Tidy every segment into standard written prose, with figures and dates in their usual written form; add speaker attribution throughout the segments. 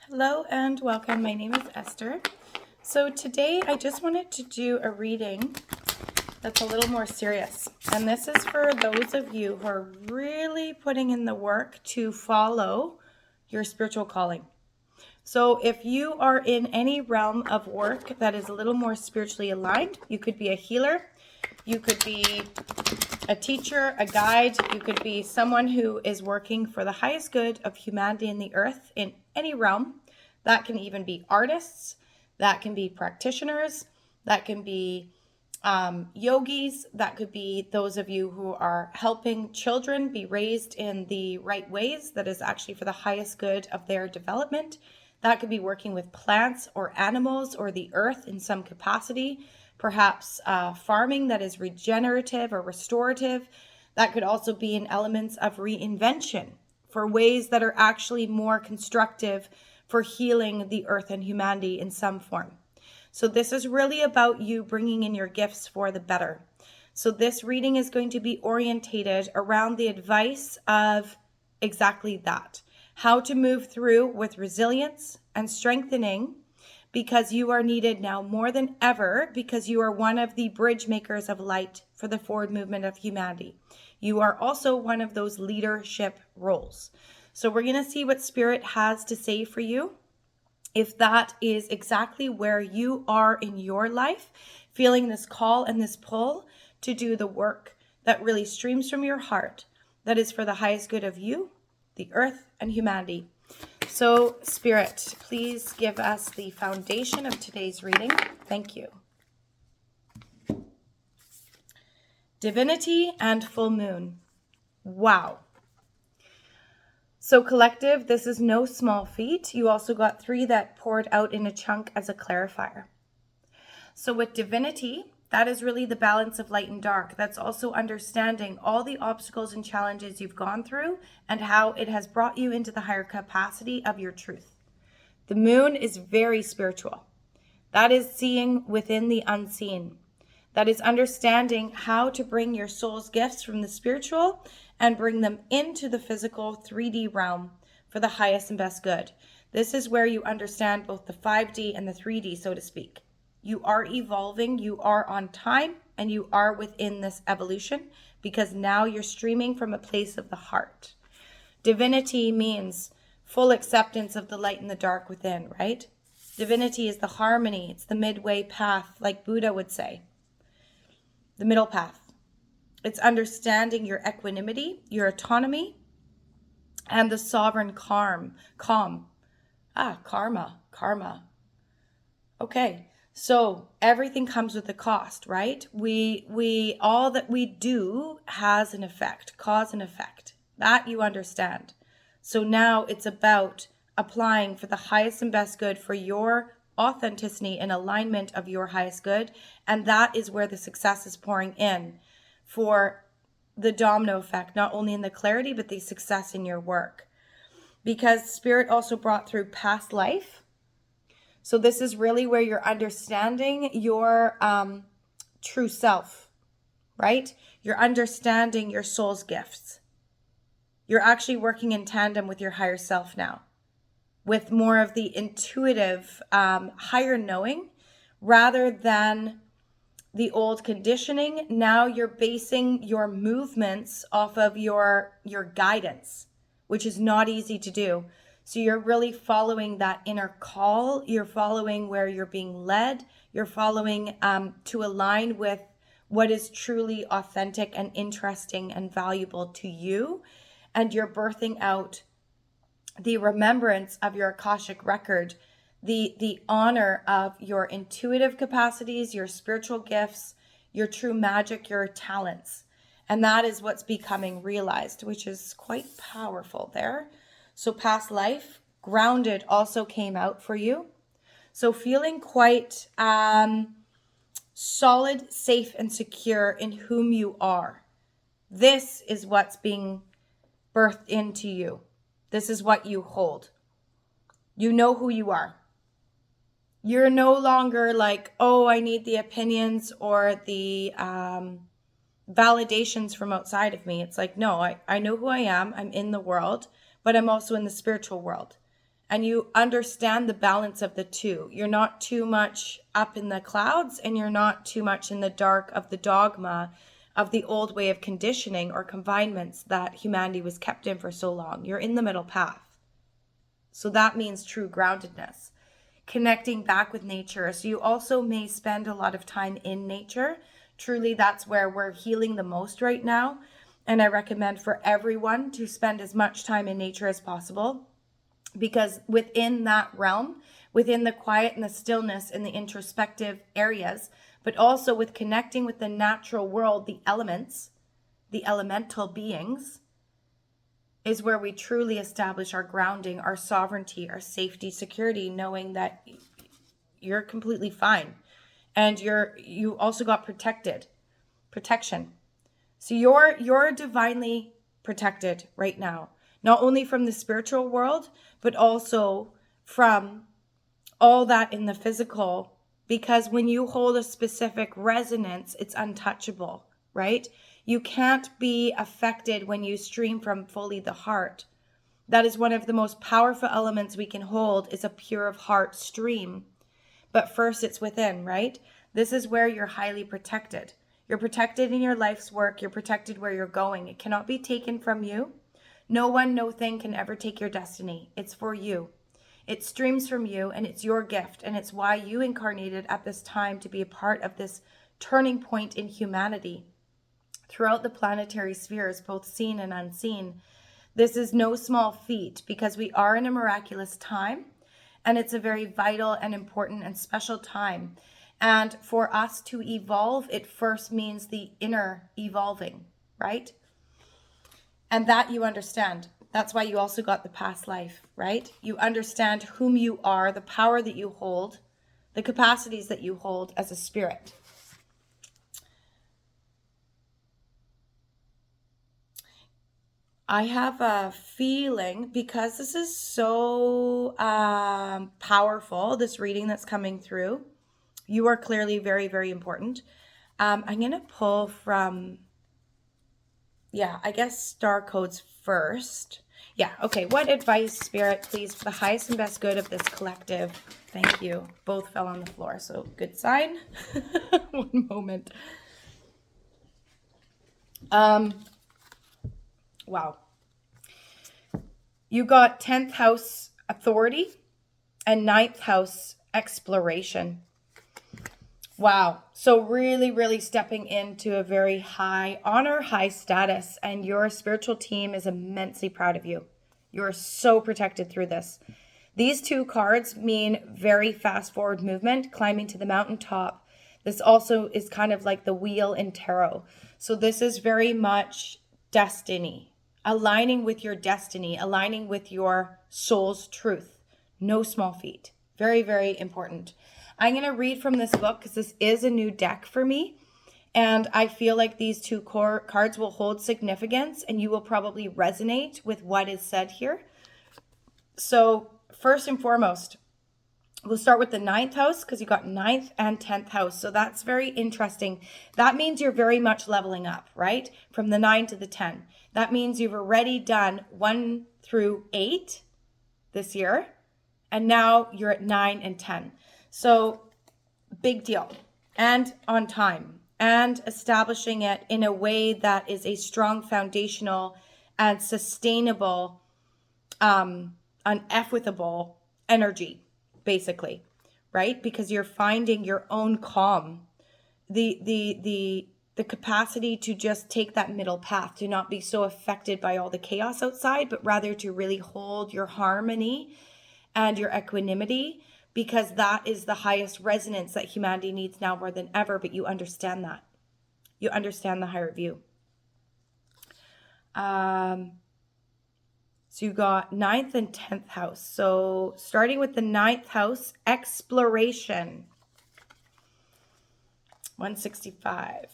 Speaker 1: Hello and welcome. My name is Esther. So today I just wanted to do a reading that's a little more serious. And this is for those of you who are really putting in the work to follow your spiritual calling. So if you are in any realm of work that is a little more spiritually aligned, you could be a healer, you could be a teacher, a guide, you could be someone who is working for the highest good of humanity and the earth in any realm. That can even be artists, that can be practitioners, that can be yogis, that could be those of you who are helping children be raised in the right ways that is actually for the highest good of their development. That could be working with plants or animals or the earth in some capacity, perhaps farming that is regenerative or restorative. That could also be in elements of reinvention for ways that are actually more constructive for healing the earth and humanity in some form. So this is really about you bringing in your gifts for the better. So this reading is going to be orientated around the advice of exactly that. How to move through with resilience and strengthening, because you are needed now more than ever, because you are one of the bridge makers of light for the forward movement of humanity. You are also one of those leadership roles. So we're going to see what Spirit has to say for you. If that is exactly where you are in your life, feeling this call and this pull to do the work that really streams from your heart, that is for the highest good of you, the earth, and humanity. So, Spirit, please give us the foundation of today's reading. Thank you. Divinity and full moon. Wow. So collective, this is no small feat. You also got 3 that poured out in a chunk as a clarifier. So with divinity, that is really the balance of light and dark. That's also understanding all the obstacles and challenges you've gone through and how it has brought you into the higher capacity of your truth. The moon is very spiritual. That is seeing within the unseen. That is understanding how to bring your soul's gifts from the spiritual and bring them into the physical 3D realm for the highest and best good. This is where you understand both the 5D and the 3D, so to speak. You are evolving, you are on time, and you are within this evolution because now you're streaming from a place of the heart. Divinity means full acceptance of the light and the dark within, right? Divinity is the harmony. It's the midway path, like Buddha would say. The middle path. It's understanding your equanimity, your autonomy, and the sovereign calm. Karma. Okay. So everything comes with a cost, right? We all that we do has an effect, cause and effect. That you understand. So now it's about applying for the highest and best good for your authenticity and alignment of your highest good. And that is where the success is pouring in for the domino effect, not only in the clarity, but the success in your work. Because Spirit also brought through past life. So this is really where you're understanding your true self, right? You're understanding your soul's gifts. You're actually working in tandem with your higher self now, with more of the intuitive, higher knowing rather than the old conditioning. Now you're basing your movements off of your guidance, which is not easy to do. So you're really following that inner call. You're following where you're being led. You're following to align with what is truly authentic and interesting and valuable to you. And you're birthing out the remembrance of your Akashic record, the honor of your intuitive capacities, your spiritual gifts, your true magic, your talents. And that is what's becoming realized, which is quite powerful there. So past life, grounded also came out for you. So feeling quite solid, safe, and secure in whom you are. This is what's being birthed into you. This is what you hold. You know who you are. You're no longer like, oh, I need the opinions or the validations from outside of me. It's like, no, I know who I am. I'm in the world, but I'm also in the spiritual world. and you understand the balance of the two. You're not too much up in the clouds, and you're not too much in the dark of the dogma of the old way of conditioning or confinements that humanity was kept in for so long. You're in the middle path. So that means true groundedness, connecting back with nature. So you also may spend a lot of time in nature. Truly, that's where we're healing the most right now. And I recommend for everyone to spend as much time in nature as possible, because within that realm, within the quiet and the stillness and the introspective areas, but also with connecting with the natural world, the elements, the elemental beings, is where we truly establish our grounding, our sovereignty, our safety, security, knowing that you're completely fine. And you also got protection. So you're divinely protected right now, not only from the spiritual world, but also from all that in the physical, because when you hold a specific resonance, it's untouchable, right? You can't be affected when you stream from fully the heart. That is one of the most powerful elements we can hold, is a pure of heart stream. But first it's within, right? This is where you're highly protected. You're protected in your life's work. You're protected where you're going. It cannot be taken from you. No one, no thing can ever take your destiny. It's for you. It streams from you, and it's your gift. And it's why you incarnated at this time to be a part of this turning point in humanity throughout the planetary spheres, both seen and unseen. This is no small feat, because we are in a miraculous time, and it's a very vital and important and special time. And for us to evolve, it first means the inner evolving, right? And that you understand. That's why you also got the past life, right? You understand whom you are, the power that you hold, the capacities that you hold as a spirit. I have a feeling, because this is so powerful, this reading that's coming through, you are clearly very, very important. I'm going to pull from, I guess star codes first. Okay. What advice, Spirit, please, for the highest and best good of this collective? Thank you. Both fell on the floor, so good sign. One moment. Wow. You got 10th house authority and 9th house exploration. Wow. So really, really stepping into a very high honor, high status, and your spiritual team is immensely proud of you. You're so protected through this. These two cards mean very fast forward movement, climbing to the mountaintop. This also is kind of like the wheel in tarot. So this is very much destiny, aligning with your destiny, aligning with your soul's truth. No small feat. Very, very important. I'm going to read from this book because this is a new deck for me. And I feel like these two cards will hold significance, and you will probably resonate with what is said here. So first and foremost, we'll start with the 9th house, because you got 9th and 10th house. So that's very interesting. That means you're very much leveling up, right? From the 9 to the 10. That means you've already done 1 through 8 this year. And now you're at 9 and 10. So big deal, and on time, and establishing it in a way that is a strong foundational and sustainable, unequitable energy, basically, right? Because you're finding your own calm, the capacity to just take that middle path, to not be so affected by all the chaos outside, but rather to really hold your harmony and your equanimity, because that is the highest resonance that humanity needs now more than ever. But you understand that. You understand the higher view. So you got 9th and 10th house. So starting with the 9th house, exploration. 165.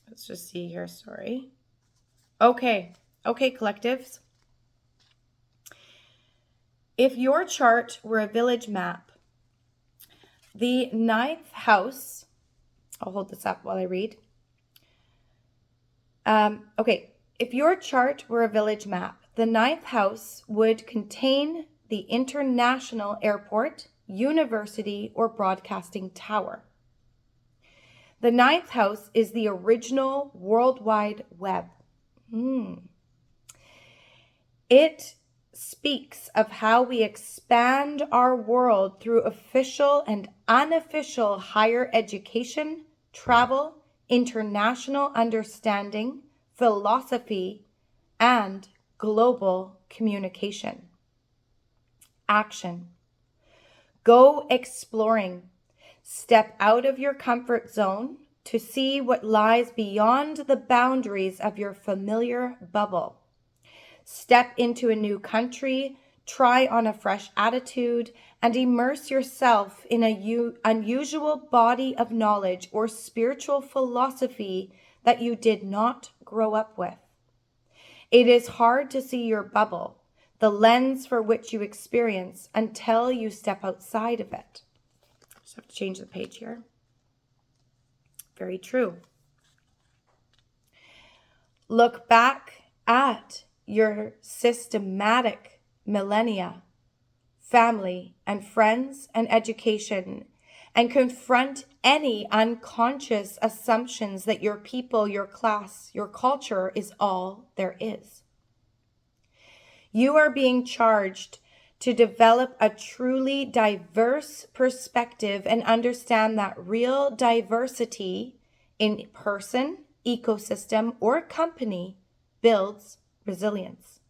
Speaker 1: Let's just see here. Sorry. Okay, collectives. If your chart were a village map, the 9th house, I'll hold this up while I read, Okay, if your chart were a village map, the ninth house would contain the international airport, university, or broadcasting tower. The ninth house is the original World Wide Web. It speaks of how we expand our world through official and unofficial higher education, travel, international understanding, philosophy, and global communication. Action. Go exploring. Step out of your comfort zone to see what lies beyond the boundaries of your familiar bubble. Step into a new country, try on a fresh attitude, and immerse yourself in an unusual body of knowledge or spiritual philosophy that you did not grow up with. It is hard to see your bubble, the lens for which you experience, until you step outside of it. Just have to change the page here. Very true. Look back at your systematic millennia, family and friends and education, and confront any unconscious assumptions that your people, your class, your culture is all there is. You are being charged to develop a truly diverse perspective and understand that real diversity in person, ecosystem, or company builds resilience.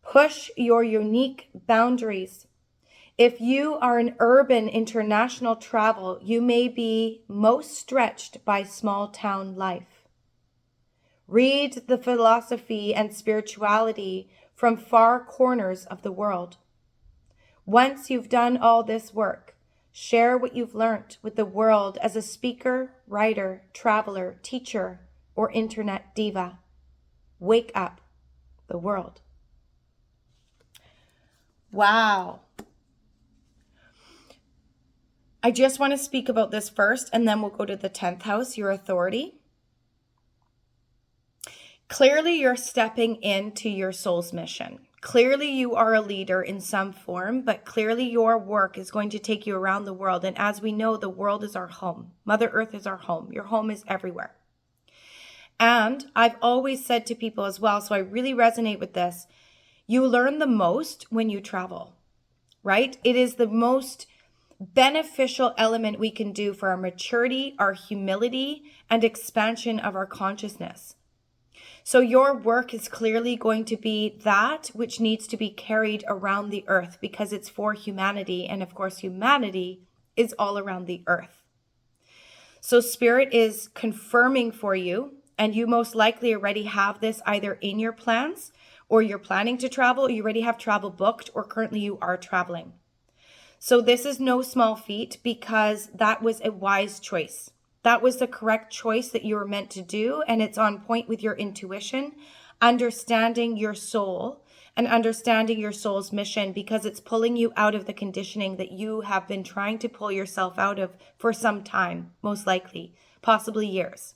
Speaker 1: Push your unique boundaries. If you are an urban international travel, you may be most stretched by small town life. Read the philosophy and spirituality from far corners of the world. Once you've done all this work, share what you've learned with the world as a speaker, writer, traveler, teacher, or internet diva. Wake up the world. Wow. I just want to speak about this first, and then we'll go to the 10th house, your authority. Clearly, you're stepping into your soul's mission. Clearly, you are a leader in some form, but clearly your work is going to take you around the world. And as we know, the world is our home. Mother Earth is our home. Your home is everywhere. And I've always said to people as well, so I really resonate with this, you learn the most when you travel, right? It is the most beneficial element we can do for our maturity, our humility, and expansion of our consciousness. So your work is clearly going to be that which needs to be carried around the earth because it's for humanity. And of course, humanity is all around the earth. So Spirit is confirming for you, and you most likely already have this either in your plans or you're planning to travel, you already have travel booked, or currently you are traveling. So this is no small feat because that was a wise choice. That was the correct choice that you were meant to do, and it's on point with your intuition, understanding your soul and understanding your soul's mission, because it's pulling you out of the conditioning that you have been trying to pull yourself out of for some time, most likely, possibly years.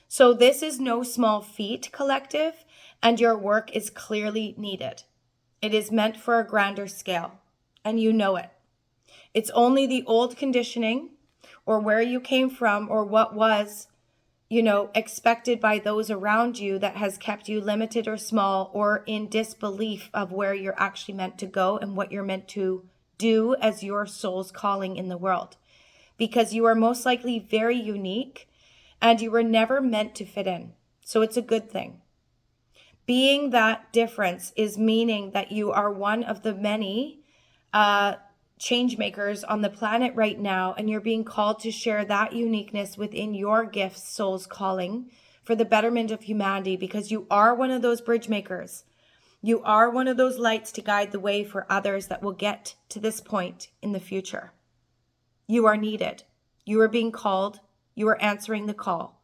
Speaker 1: So this is no small feat, collective, and your work is clearly needed. It is meant for a grander scale, and you know it. It's only the old conditioning or where you came from or what was, expected by those around you that has kept you limited or small or in disbelief of where you're actually meant to go and what you're meant to do as your soul's calling in the world. Because you are most likely very unique and you were never meant to fit in. So it's a good thing. Being that difference is meaning that you are one of the many change makers on the planet right now, and you're being called to share that uniqueness within your gifts, soul's calling, for the betterment of humanity, because you are one of those bridge makers. You are one of those lights to guide the way for others that will get to this point in the future. You are needed. You are being called. You are answering the call.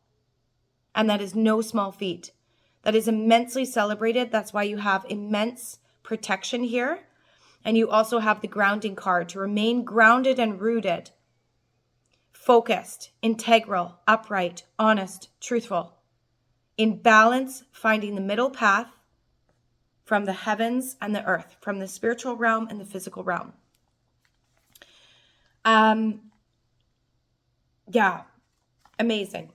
Speaker 1: And that is no small feat. That is immensely celebrated. That's why you have immense protection here. And you also have the grounding card to remain grounded and rooted. focused, integral, upright, honest, truthful. In balance, finding the middle path from the heavens and the earth, from the spiritual realm and the physical realm. Yeah, amazing.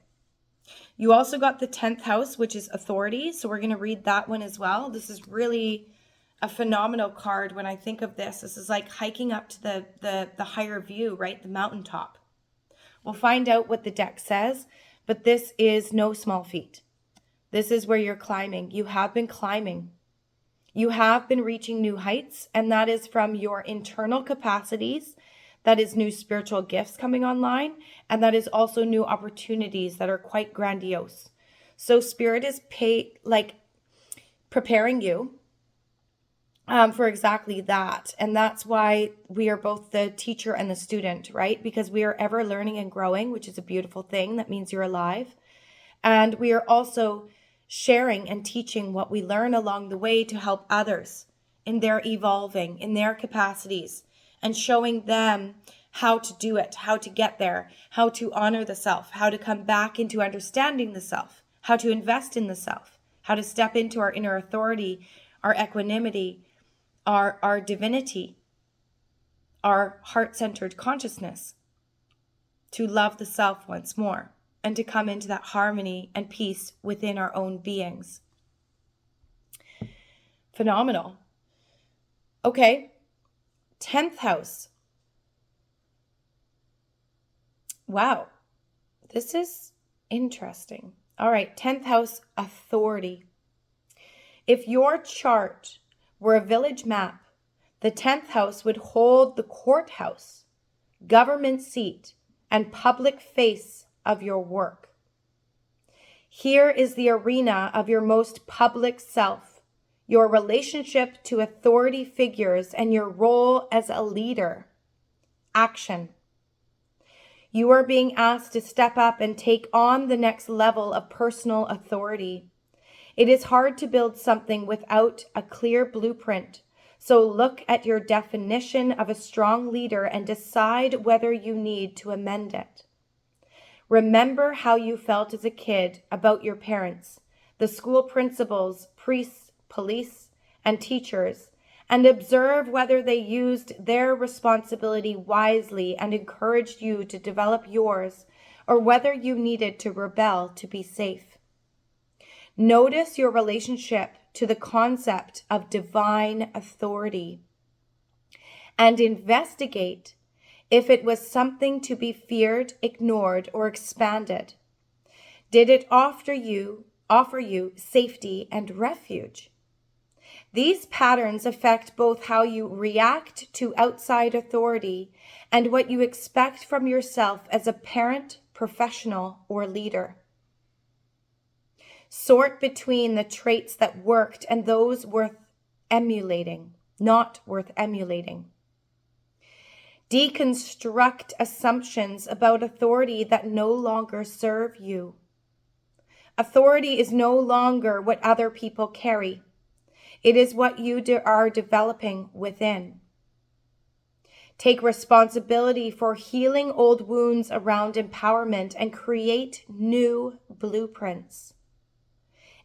Speaker 1: You also got the 10th house, which is authority. So we're going to read that one as well. This is really a phenomenal card when I think of this. This is like hiking up to the higher view, right? The mountaintop. We'll find out what the deck says, but this is no small feat. This is where you're climbing. You have been climbing. You have been reaching new heights, and that is from your internal capacities. That is new spiritual gifts coming online, and that is also new opportunities that are quite grandiose. So Spirit is preparing you for exactly that. And that's why we are both the teacher and the student, right? Because we are ever learning and growing, which is a beautiful thing. That means you're alive. And we are also sharing and teaching what we learn along the way to help others in their evolving, in their capacities, and showing them how to do it, how to get there, how to honor the self, how to come back into understanding the self, how to invest in the self, how to step into our inner authority, our equanimity, our divinity, our heart-centered consciousness, to love the self once more, and to come into that harmony and peace within our own beings. Phenomenal. Okay, 10th house. Wow, this is interesting. All right, 10th house, authority. If your chart were a village map, the 10th house would hold the courthouse, government seat, and public face of your work. Here is the arena of your most public self, your relationship to authority figures, and your role as a leader. Action. You are being asked to step up and take on the next level of personal authority. It is hard to build something without a clear blueprint. So look at your definition of a strong leader and decide whether you need to amend it. Remember how you felt as a kid about your parents, the school principals, priests, police, and teachers, and observe whether they used their responsibility wisely and encouraged you to develop yours, or whether you needed to rebel to be safe. Notice your relationship to the concept of divine authority and investigate if it was something to be feared, ignored, or expanded. Did it offer you safety and refuge? These patterns affect both how you react to outside authority and what you expect from yourself as a parent, professional, or leader. Sort between the traits that worked and those worth emulating, not worth emulating. Deconstruct assumptions about authority that no longer serve you. Authority is no longer what other people carry. It is what you are developing within. Take responsibility for healing old wounds around empowerment and create new blueprints.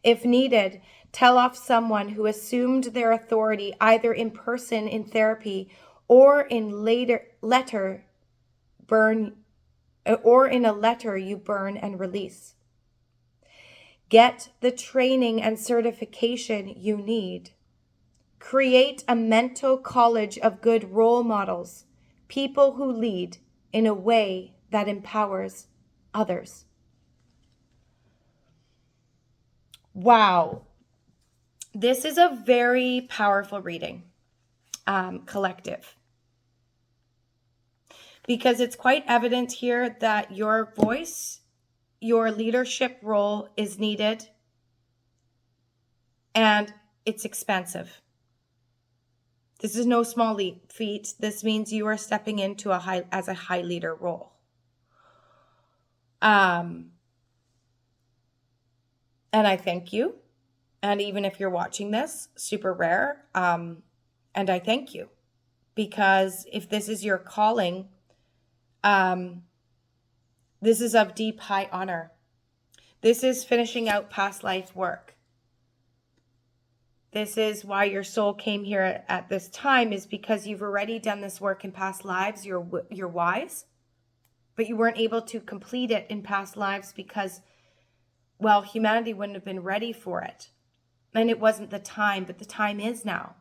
Speaker 1: If needed, tell off someone who assumed their authority either in person in therapy or in a letter you burn and release. Get the training and certification you need. Create a mental college of good role models, people who lead in a way that empowers others. Wow. This is a very powerful reading, collective. Because it's quite evident here that your voice, your leadership role is needed, and it's expansive. This is no small feat. This means you are stepping into a high leader role. And I thank you. And even if you're watching this, super rare. And I thank you, because if this is your calling, This is of deep, high honor. This is finishing out past life work. This is why your soul came here at this time, is because you've already done this work in past lives. You're wise, but you weren't able to complete it in past lives because, well, humanity wouldn't have been ready for it. And it wasn't the time, but the time is now.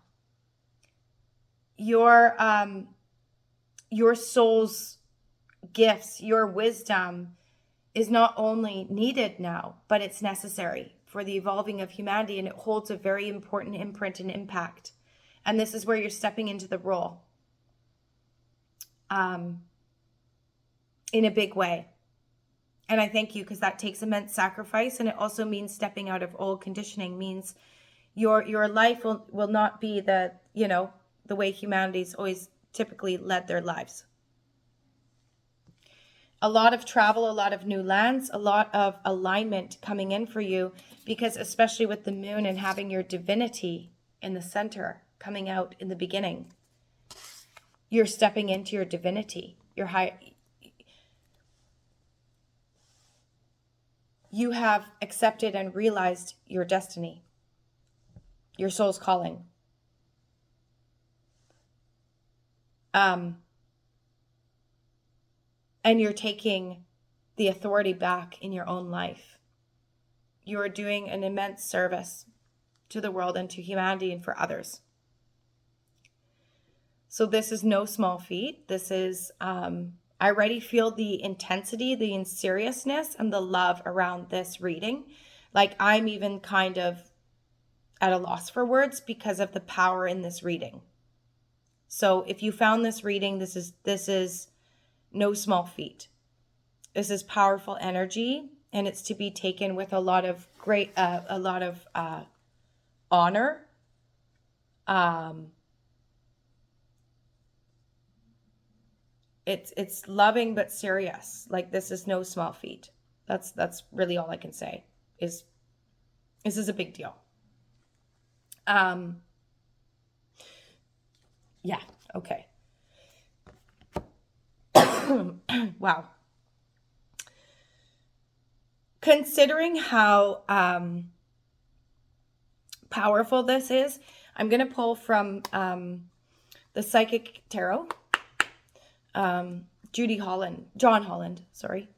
Speaker 1: Your soul's gifts, your wisdom is not only needed now, but it's necessary for the evolving of humanity, and it holds a very important imprint and impact. And this is where you're stepping into the role in a big way. And I thank you, because that takes immense sacrifice, and it also means stepping out of old conditioning, means your life will not be the way humanity's always typically led their lives. A lot of travel, a lot of new lands, a lot of alignment coming in for you, because especially with the moon and having your divinity in the center coming out in the beginning, you're stepping into your divinity, your high. You have accepted and realized your destiny, your soul's calling. And you're taking the authority back in your own life. You are doing an immense service to the world and to humanity and for others. So this is no small feat. This is, I already feel the intensity, the seriousness, and the love around this reading. Like, I'm even kind of at a loss for words because of the power in this reading. So if you found this reading, this is no small feat. This is powerful energy, and it's to be taken with a lot of honor. It's loving but serious. Like, this is no small feat. That's really all I can say. Is this is a big deal. Yeah. Okay. Wow. Considering how powerful this is, I'm going to pull from the Psychic Tarot. John Holland, sorry.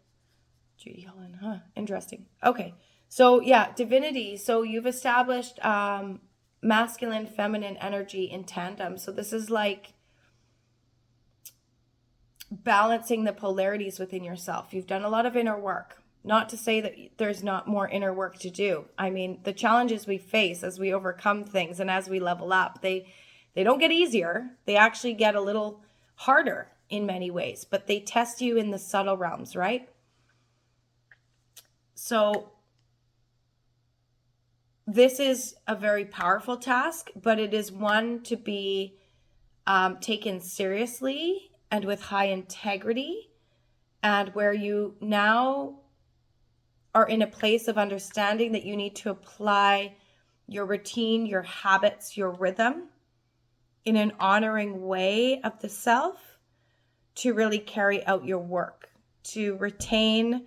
Speaker 1: Judy Holland, huh? Interesting. Okay. So yeah, divinity. So you've established masculine, feminine energy in tandem. So this is like balancing the polarities within yourself. You've done a lot of inner work. Not to say that there's not more inner work to do. I mean, the challenges we face as we overcome things and as we level up, they don't get easier. They actually get a little harder in many ways, but they test you in the subtle realms, right? So this is a very powerful task, but it is one to be taken seriously and with high integrity, and where you now are in a place of understanding that you need to apply your routine, your habits, your rhythm in an honoring way of the self to really carry out your work, to retain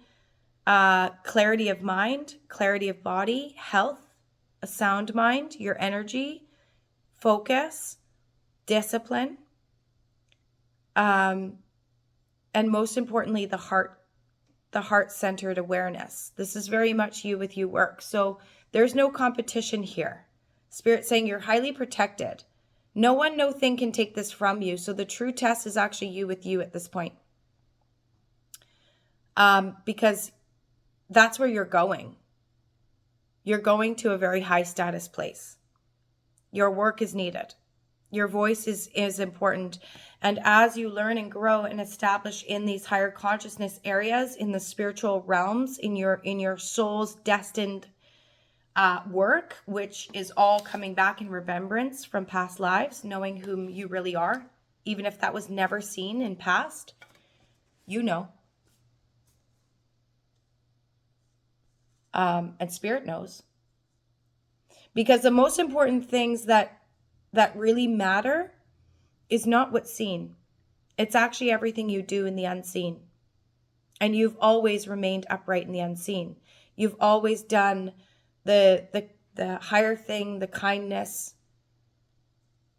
Speaker 1: clarity of mind, clarity of body, health, a sound mind, your energy, focus, discipline, and most importantly, the heart-centered awareness. This is very much you with you work. So there's no competition here. Spirit's saying you're highly protected. No one, no thing can take this from you. So the true test is actually you with you at this point. Because that's where you're going. You're going to a very high status place. Your work is needed. Your voice is important. And as you learn and grow and establish in these higher consciousness areas, in the spiritual realms, in your soul's destined work, which is all coming back in remembrance from past lives, knowing whom you really are, even if that was never seen in past, you know. And Spirit knows. Because the most important things that really matter is not what's seen. It's actually everything you do in the unseen. And you've always remained upright in the unseen. You've always done the higher thing, the kindness,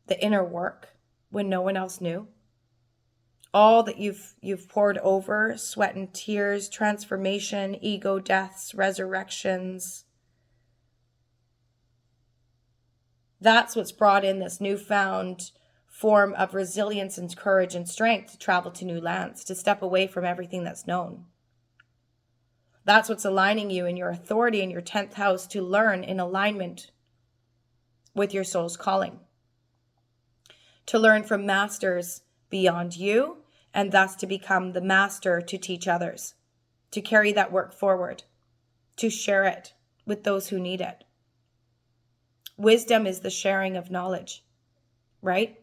Speaker 1: the inner work when no one else knew. All that you've poured over, sweat and tears, transformation, ego deaths, resurrections. That's what's brought in this newfound form of resilience and courage and strength to travel to new lands, to step away from everything that's known. That's what's aligning you in your authority in your 10th house to learn in alignment with your soul's calling. To learn from masters beyond you, and thus to become the master to teach others, to carry that work forward, to share it with those who need it. Wisdom is the sharing of knowledge, right?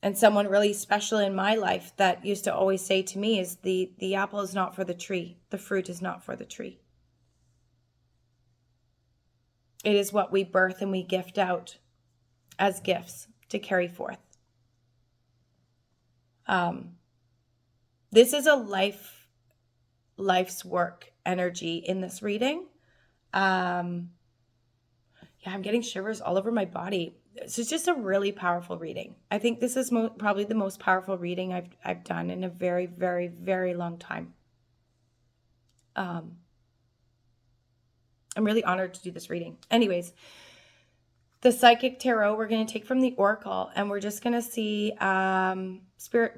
Speaker 1: And someone really special in my life that used to always say to me is the apple is not for the tree. The fruit is not for the tree. It is what we birth and we gift out as gifts to carry forth. This is a life's work energy in this reading. I'm getting shivers all over my body. This is just a really powerful reading. I think this is probably the most powerful reading I've done in a very, very, very long time. I'm really honored to do this reading. Anyways, the Psychic Tarot we're going to take from the Oracle, and we're just going to see, Spirit,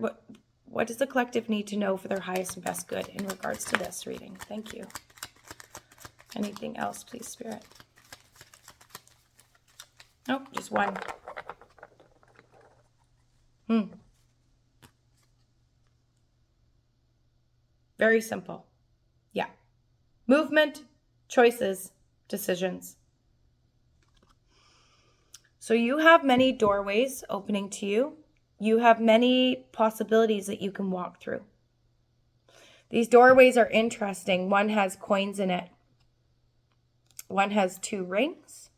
Speaker 1: what does the collective need to know for their highest and best good in regards to this reading? Thank you. Anything else, please, Spirit? Nope, just one. Very simple. Yeah. Movement, choices, decisions. So you have many doorways opening to you. You have many possibilities that you can walk through. These doorways are interesting. One has coins in it. One has 2 rings,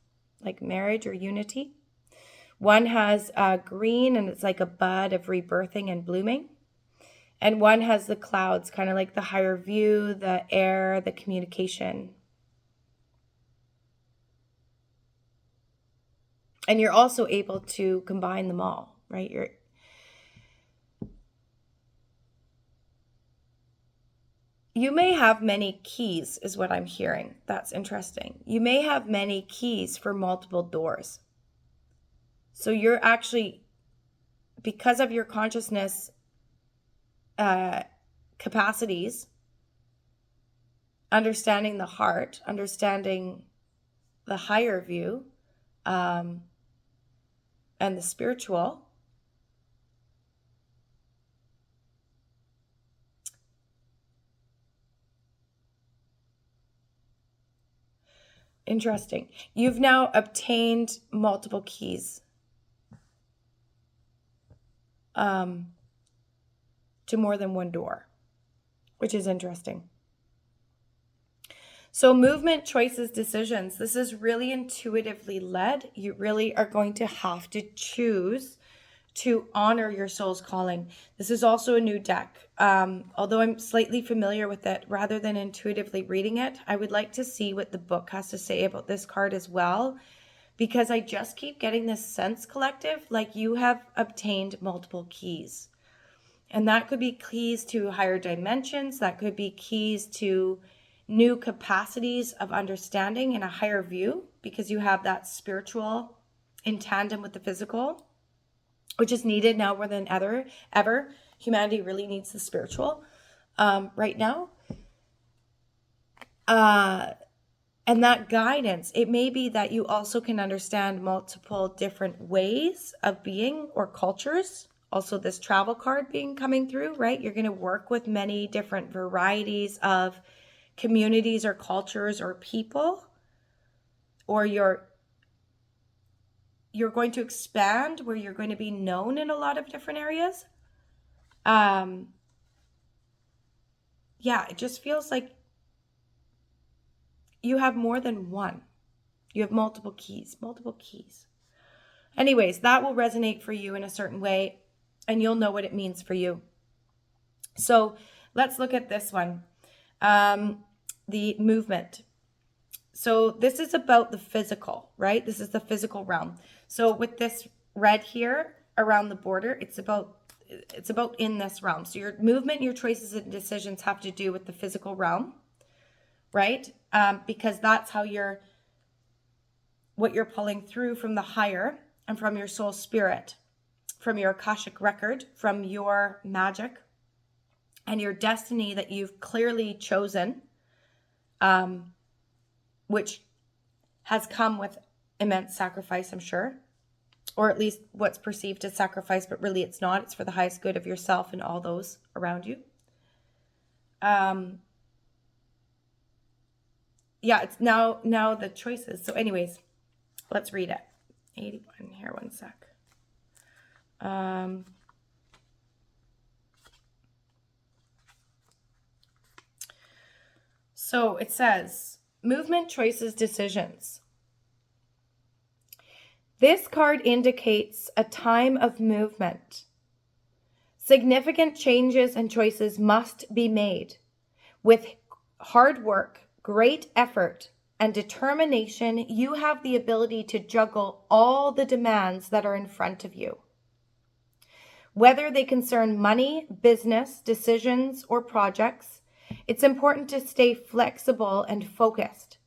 Speaker 1: like marriage or unity. One has green, and it's like a bud of rebirthing and blooming. And one has the clouds, kind of like the higher view, the air, the communication. And you're also able to combine them all, right? You may have many keys, is what I'm hearing. That's interesting. You may have many keys for multiple doors. So you're actually, because of your consciousness capacities, understanding the heart, understanding the higher view, and the spiritual, interesting. You've now obtained multiple keys to more than one door, which is interesting. So movement, choices, decisions. This is really intuitively led. You really are going to have to choose to honor your soul's calling. This is also a new deck. Although I'm slightly familiar with it, rather than intuitively reading it, I would like to see what the book has to say about this card as well, because I just keep getting this sense, collective, like you have obtained multiple keys. And that could be keys to higher dimensions. That could be keys to new capacities of understanding in a higher view, because you have that spiritual in tandem with the physical, which is needed now more than ever. Humanity really needs the spiritual right now. And that guidance, it may be that you also can understand multiple different ways of being or cultures. Also, this travel card coming through, right? You're going to work with many different varieties of communities or cultures or people, or you're going to expand where you're going to be known in a lot of different areas. It just feels like you have more than one. You have multiple keys. Anyways, that will resonate for you in a certain way, and you'll know what it means for you. So Let's look at this one. The movement. So this is about the physical, right? This is the physical realm. So with this red here around the border, it's about in this realm. So your movement, your choices and decisions have to do with the physical realm, right? Because that's how what you're pulling through from the higher and from your soul spirit, from your Akashic record, from your magic and your destiny that you've clearly chosen, which has come with immense sacrifice, I'm sure, or at least what's perceived as sacrifice, but really it's not. It's for the highest good of yourself and all those around you. Yeah, it's now the choices. So anyways, let's read it. 81 here, one sec. So it says, movement, choices, decisions. This card indicates a time of movement. Significant changes and choices must be made. With hard work, great effort, and determination, you have the ability to juggle all the demands that are in front of you. Whether they concern money, business, decisions, or projects, it's important to stay flexible and focused.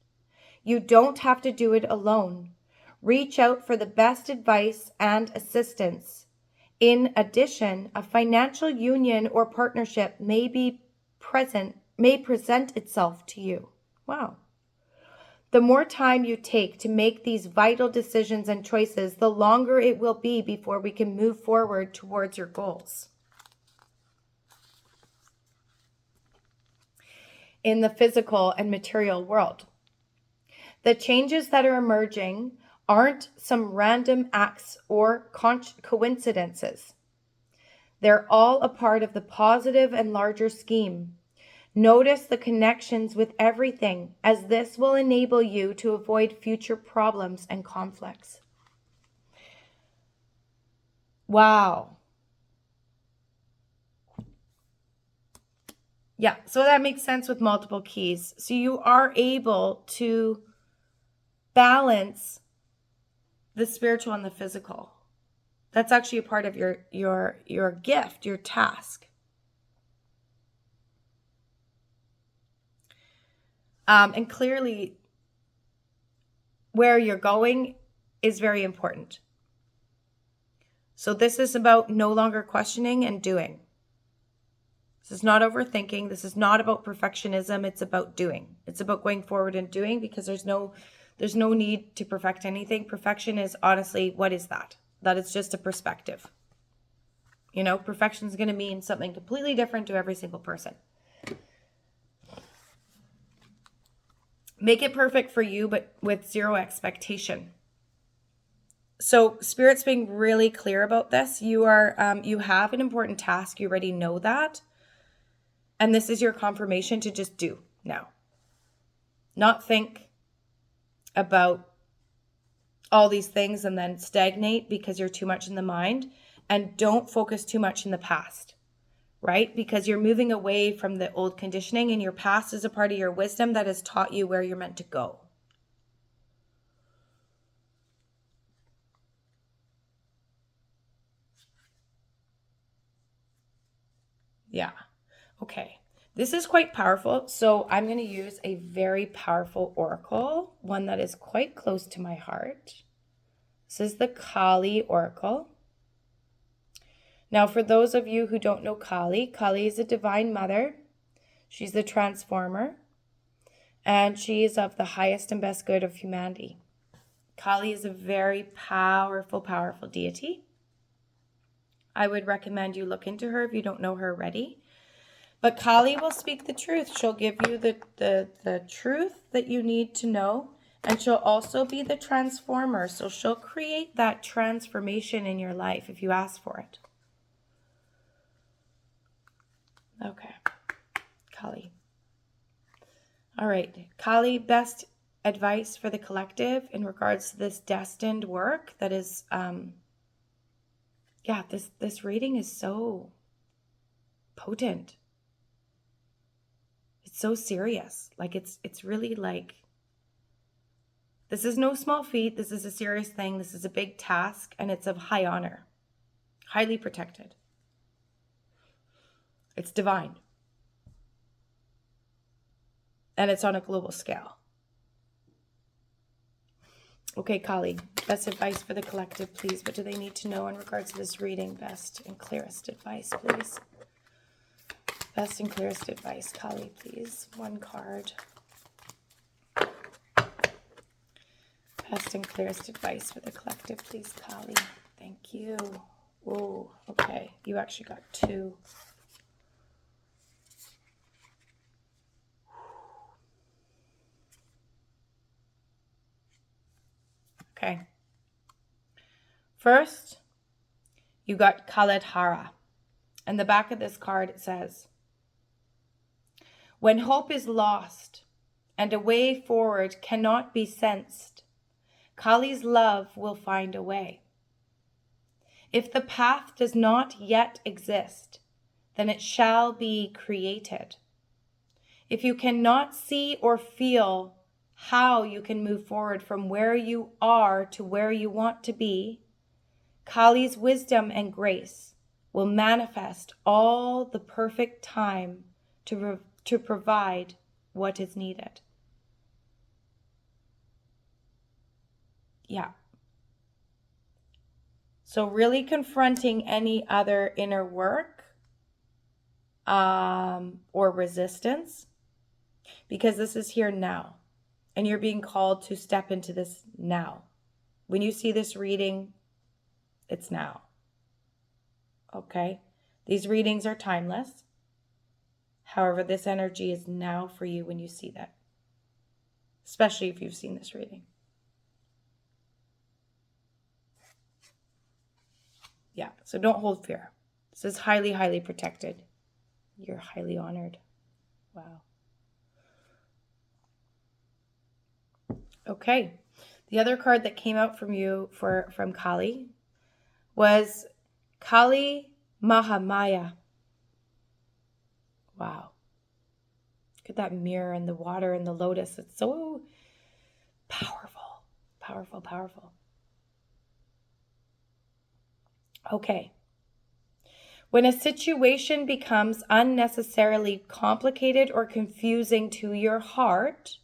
Speaker 1: You don't have to do it alone. Reach out for the best advice and assistance. In addition, a financial union or partnership may present itself to you. Wow. The more time you take to make these vital decisions and choices, the longer it will be before we can move forward towards your goals. In the physical and material world, the changes that are emerging aren't some random acts or coincidences. They're all a part of the positive and larger scheme. Notice the connections with everything, as this will enable you to avoid future problems and conflicts. Wow. Yeah, so that makes sense with multiple keys. So you are able to balance the spiritual and the physical. That's actually a part of your gift, your task. And clearly, where you're going is very important. So this is about no longer questioning and doing. This is not overthinking. This is not about perfectionism. It's about doing. It's about going forward and doing, because there's no need to perfect anything. Perfection is, honestly, what is that? That is just a perspective. You know, perfection is going to mean something completely different to every single person. Make it perfect for you, but with zero expectation. So Spirit's being really clear about this. You have an important task. You already know that. And this is your confirmation to just do now. Not think about all these things and then stagnate because you're too much in the mind. And don't focus too much in the past, right? Because you're moving away from the old conditioning, and your past is a part of your wisdom that has taught you where you're meant to go. Yeah. Okay. This is quite powerful. So I'm going to use a very powerful oracle, one that is quite close to my heart. This is the Kali oracle. Now, for those of you who don't know Kali, Kali is a divine mother. She's the transformer, and she is of the highest and best good of humanity. Kali is a very powerful, powerful deity. I would recommend you look into her if you don't know her already. But Kali will speak the truth. She'll give you the truth that you need to know. And she'll also be the transformer. So she'll create that transformation in your life if you ask for it. Okay. Kali. All right. Kali, best advice for the collective in regards to this destined work that is, this reading is so potent. so serious. Like it's really like, this is no small feat. This is a serious thing. This is a big task, and it's of high honor, highly protected. It's divine. And it's on a global scale. Okay, Kali, best advice for the collective, please. What do they need to know in regards to this reading? Best and clearest advice, please. Best and clearest advice, Kali, please. One card. Best and clearest advice for the collective, please, Kali. Thank you. Oh, okay. You actually got 2. Okay. First, you got Kaladhara. And the back of this card, it says, when hope is lost and a way forward cannot be sensed, Kali's love will find a way. If the path does not yet exist, then it shall be created. If you cannot see or feel how you can move forward from where you are to where you want to be, Kali's wisdom and grace will manifest all the perfect time to provide what is needed. Yeah. So really confronting any other inner work or resistance, because this is here now. And you're being called to step into this now. When you see this reading, it's now. Okay? These readings are timeless. However, this energy is now for you when you see that. Especially if you've seen this reading. Yeah, so don't hold fear. This is highly, highly protected. You're highly honored. Wow. Okay. The other card that came out from you from Kali was Kali Mahamaya. Wow. Look at that mirror and the water and the lotus. It's so powerful. Powerful, powerful. Okay. When a situation becomes unnecessarily complicated or confusing to your heart,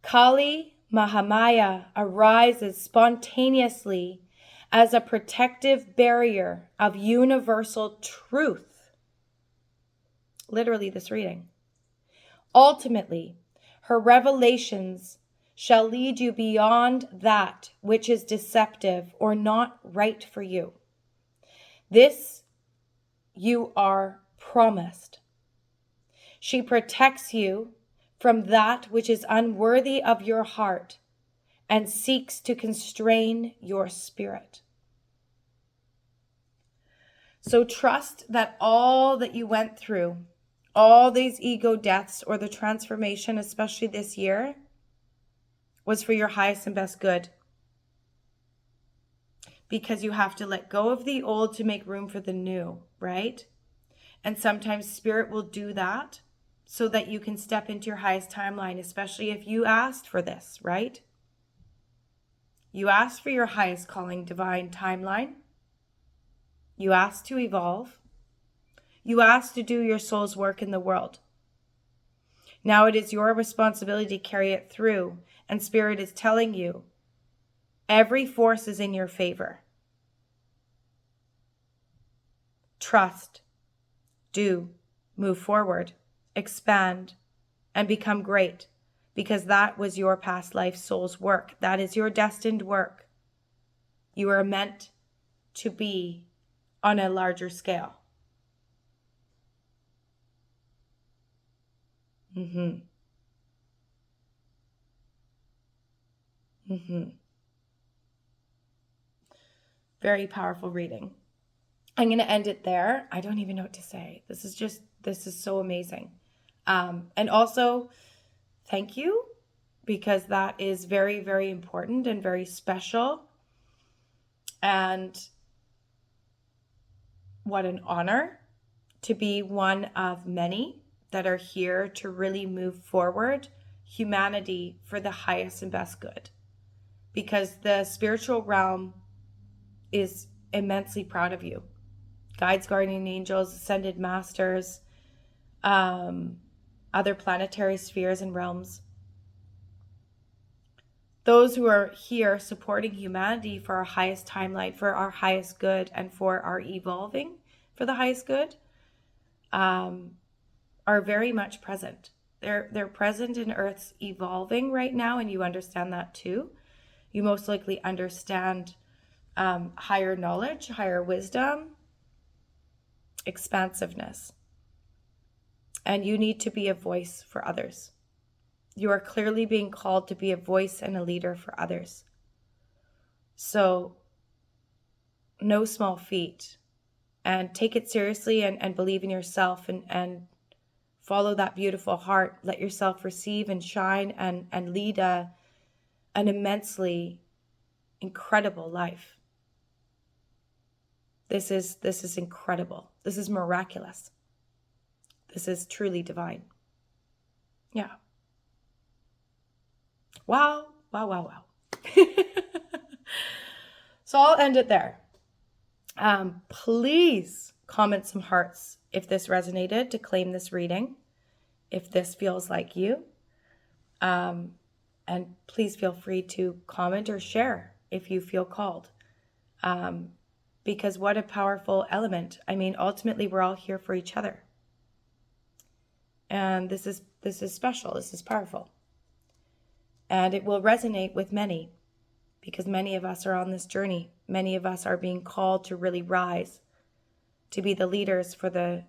Speaker 1: Kali Mahamaya arises spontaneously as a protective barrier of universal truth. Literally, this reading. Ultimately, her revelations shall lead you beyond that which is deceptive or not right for you. This you are promised. She protects you from that which is unworthy of your heart and seeks to constrain your spirit. So trust that all that you went through, all these ego deaths or the transformation, especially this year, was for your highest and best good. Because you have to let go of the old to make room for the new, right? And sometimes spirit will do that so that you can step into your highest timeline, especially if you asked for this, right? You asked for your highest calling divine timeline. You asked to evolve. You asked to do your soul's work in the world. Now it is your responsibility to carry it through, and spirit is telling you every force is in your favor. Trust, do, move forward, expand, and become great, because that was your past life soul's work. That is your destined work. You are meant to be on a larger scale. Very powerful reading. I'm going to end it there. I don't even know what to say. This is so amazing. And also, thank you, because that is very, very important and very special. And what an honor to be one of many that are here to really move forward humanity for the highest and best good. Because the spiritual realm is immensely proud of you. Guides, guardian angels, ascended masters, other planetary spheres and realms. Those who are here supporting humanity for our highest timeline, for our highest good, and for our evolving for the highest good, are very much present. They're present in Earth's evolving right now, and you understand that too. You most likely understand higher knowledge, higher wisdom, expansiveness. And you need to be a voice for others. You are clearly being called to be a voice and a leader for others. So, no small feat. And take it seriously and believe in yourself and follow that beautiful heart. Let yourself receive and shine and lead an immensely incredible life. This is incredible. This is miraculous. This is truly divine. Yeah. Wow. So I'll end it there. Please comment some hearts if this resonated, to claim this reading, if this feels like you. And please feel free to comment or share if you feel called. Because what a powerful element. I mean, ultimately, we're all here for each other. And this is special. This is powerful. And it will resonate with many, because many of us are on this journey. Many of us are being called to really rise, to be the leaders for the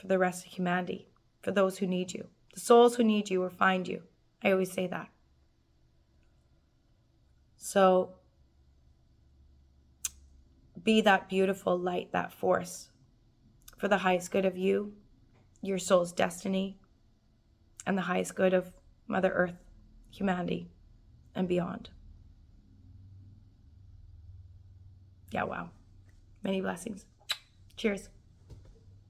Speaker 1: rest of humanity, for those who need you. The souls who need you will find you. I always say that. So be that beautiful light, that force for the highest good of you, your soul's destiny, and the highest good of Mother Earth, humanity, and beyond. Yeah, wow. Many blessings. Cheers.